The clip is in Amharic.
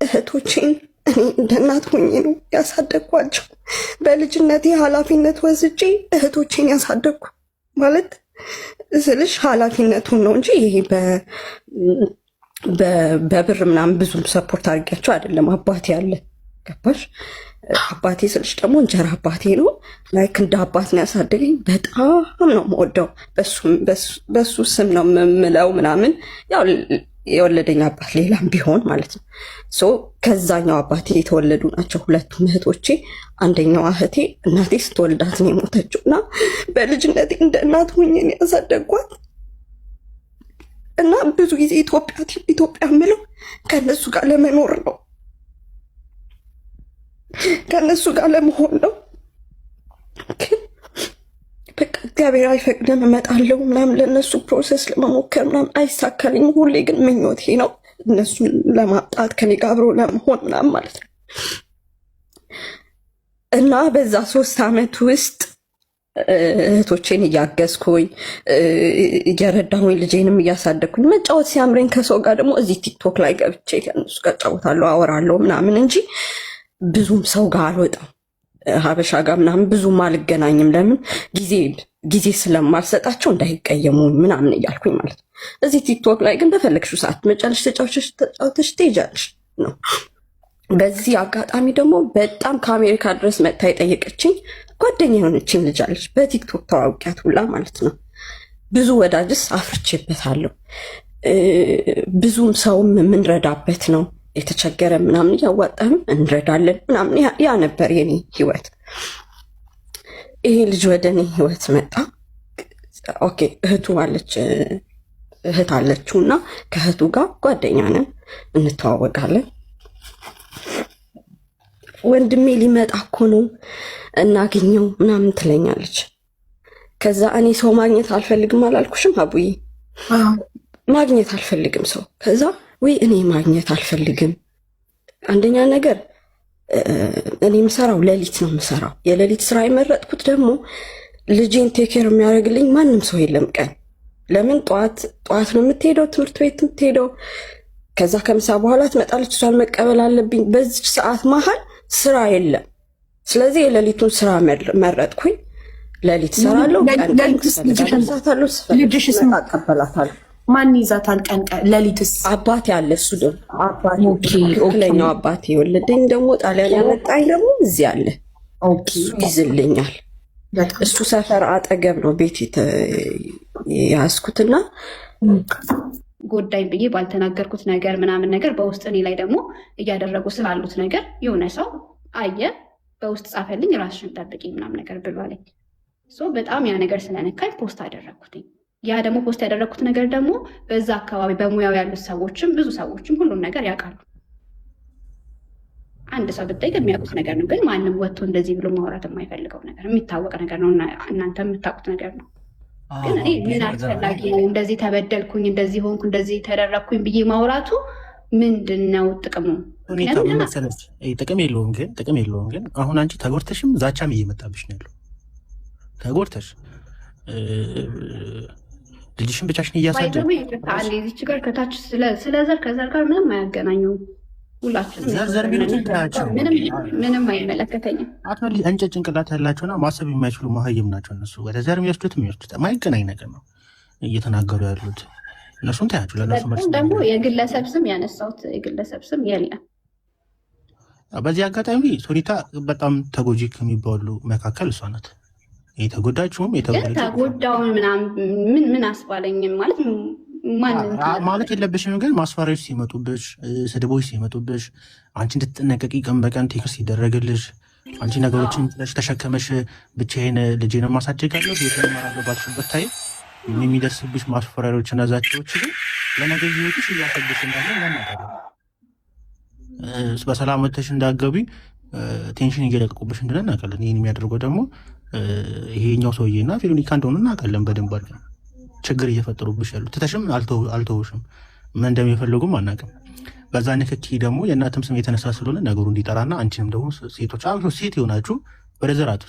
እህቶቼን እኔ እንደ እናት ሆኜ ነው ያሳደግኳቸው። በልጅነቴ ኃላፊነት ወስጄ እህቶቼን ያሳደግኩ ማለት ስልሽ ኃላፊነቱን ነው እንጂ ይሄ በብር ምናምን ብዙም ሰፖርት አድርጊያቸው አይደለም። አባቴ አለ ገባሽ? አባቴ ስልሽ ደግሞ እንጀራ አባቴ ነው። ላይክ እንደ አባት ነው ያሳደገኝ። በጣም ነው የምወደው። በሱ ስም ነው የምምለው ምናምን ያው የወለደኝ አባት ሌላም ቢሆን ማለት ነው። ሶ ከዛኛው አባቴ የተወለዱ ናቸው ሁለቱም እህቶቼ። አንደኛዋ እህቴ እናቴ ስትወልዳት ነው የሞተችው እና በልጅነቴ እንደ እናት ሆኜ ነው ያሳደግኳት እና ብዙ ጊዜ ኢትዮጵያ የምለው ከነሱ ጋር ለመኖር ነው፣ ከነሱ ጋር ለመሆን ነው። ግን በቃ እግዚአብሔር አይፈቅድም እመጣለሁ ምናምን ለእነሱ ፕሮሰስ ለመሞከር ምናምን አይሳካልኝም። ሁሌ ግን ምኞቴ ነው እነሱን ለማምጣት ከኔ ጋር አብሮ ለመሆን ምናምን ማለት ነው። እና በዛ 3 ዓመት ውስጥ እህቶቼን እያገዝኩኝ እየረዳሁኝ ልጄንም እያሳደግኩኝ መጫወት ሲያምረኝ ከሰው ጋር ደግሞ እዚህ ቲክቶክ ላይ ገብቼ ከእነሱ ጋር ጫወታለሁ አወራለሁ ምናምን እንጂ ብዙም ሰው ጋር አልወጣም። ሀበሻ ጋር ምናምን ብዙም አልገናኝም። ለምን ጊዜ ስለማልሰጣቸው እንዳይቀየሙ ምናምን እያልኩኝ ማለት ነው። እዚህ ቲክቶክ ላይ ግን በፈለግሽው ሰዓት መጫለሽ ተጫውተሽ ትሄጃለሽ ነው። በዚህ አጋጣሚ ደግሞ በጣም ከአሜሪካ ድረስ መጥታ የጠየቀችኝ ጓደኛ የሆነችኝ ልጅ አለች። በቲክቶክ ተዋውቂያት ሁላ ማለት ነው። ብዙ ወዳጅስ አፍርቼበታለሁ። ብዙም ሰውም የምንረዳበት ነው። የተቸገረ ምናምን እያዋጣም እንረዳለን ምናምን። ያ ነበር የኔ ህይወት። ይሄ ልጅ ወደ እኔ ህይወት መጣ። ኦኬ እህቱ እህት አለችው እና ከእህቱ ጋር ጓደኛ ነን፣ እንተዋወቃለን። ወንድሜ ሊመጣ እኮ ነው እናገኘው ምናምን ትለኛለች። ከዛ እኔ ሰው ማግኘት አልፈልግም አላልኩሽም አቡዬ? ማግኘት አልፈልግም ሰው። ከዛ ወይ እኔ ማግኘት አልፈልግም። አንደኛ ነገር እኔ የምሰራው ሌሊት ነው የምሰራው። የሌሊት ስራ የመረጥኩት ደግሞ ልጄን ቴኬር የሚያደርግልኝ ማንም ሰው የለም ቀን። ለምን ጠዋት ነው የምትሄደው ትምህርት ቤት የምትሄደው። ከዛ ከምሳ በኋላ ትመጣለች፣ እሷን መቀበል አለብኝ። በዚች ሰዓት መሀል ስራ የለም። ስለዚህ የሌሊቱን ስራ መረጥኩኝ። ሌሊት ሰራለሁ፣ ልጅሽ አቀበላታለሁ። ማን ይዛታል? ቀን ሌሊትስ? አባቴ አለ። እሱ ደግሞ ትክክለኛው አባቴ የወለደኝ ደግሞ ጣሊያን ያመጣኝ ደግሞ እዚህ አለ። እሱ ይዝልኛል። እሱ ሰፈር አጠገብ ነው ቤት የያዝኩትና ጎዳኝ ብዬ ባልተናገርኩት ነገር ምናምን ነገር በውስጥ እኔ ላይ ደግሞ እያደረጉ ስላሉት ነገር የሆነ ሰው አየ፣ በውስጥ ጻፈልኝ፣ ራስሽን ጠብቂ ምናምን ነገር ብሏለኝ። በጣም ያ ነገር ስለነካኝ ፖስት አደረግኩትኝ። ያ ደግሞ ፖስት ያደረግኩት ነገር ደግሞ በዛ አካባቢ በሙያው ያሉት ሰዎችም ብዙ ሰዎችም ሁሉን ነገር ያውቃሉ። አንድ ሰው ብታይ የሚያውቁት ነገር ነው። ግን ማንም ወጥቶ እንደዚህ ብሎ ማውራት የማይፈልገው ነገር የሚታወቅ ነገር ነው። እናንተ የምታውቁት ነገር ነው። ግን እኔ ምን አስፈላጊ ነው? እንደዚህ ተበደልኩኝ፣ እንደዚህ ሆንኩ፣ እንደዚህ ተደረግኩኝ ብዬ ማውራቱ ምንድን ነው ጥቅሙ? ጥቅም የለውም። ግን አሁን አንቺ ተጎድተሽም ዛቻም እየመጣብሽ ነው ያለው። ተጎድተሽ ልጅሽን ብቻሽን እያሳደግሽ ዚች ጋር ከታች ስለ ዘር ከዘር ጋር ምንም አያገናኘውም። ሁላችንም ምንም አይመለከተኝም። እንጨት ጭንቅላት ያላቸውና ማሰብ የማይችሉ መሀይም ናቸው እነሱ። ወደ ዘር የሚወስዱት የማይገናኝ ነገር ነው እየተናገሩ ያሉት። እነሱን ታያቸው። ለእነሱ ደግሞ የግለሰብ ስም ያነሳሁት የግለሰብ ስም የለም። በዚህ አጋጣሚ ሶኒታ በጣም ተጎጂ ከሚባሉ መካከል እሷ ናት። የተጎዳችሁም ተጎዳውን ምን አስባለኝም ማለት የለብሽም። ግን ማስፈራሪያዎች ሲመጡብሽ፣ ስድቦች ሲመጡብሽ አንቺ እንድትጠነቀቂ ቀን በቀን ቴክስት ይደረግልሽ። አንቺ ነገሮችን ተሸከመሽ ብቻዬን ልጄን ማሳደጋለሁ የተማራለባችሁበት ታይ የሚደርስብሽ ማስፈራሪያዎች እና ዛቻዎች ግን ለነገ ህይወትሽ እያሰብሽ እንዳለ ያናቃለ። በሰላም ወጥተሽ እንዳትገቢ ቴንሽን እየለቀቁብሽ እንደሆነ እናውቃለን። ይህን የሚያደርገው ደግሞ ይሄኛው ሰውዬና ቬሮኒካ እንደሆነ እናውቃለን በደንብ አድርገን። ችግር እየፈጠሩብሽ ያሉ ትተሽም አልተውሽም። ምን እንደሚፈልጉም አናውቅም። በዛ ንክኪ ደግሞ የእናትም ስም የተነሳ ስለሆነ ነገሩ እንዲጠራና አንቺንም ደግሞ ሴቶች ሴት የሆናችሁ ወደ ዘራቱ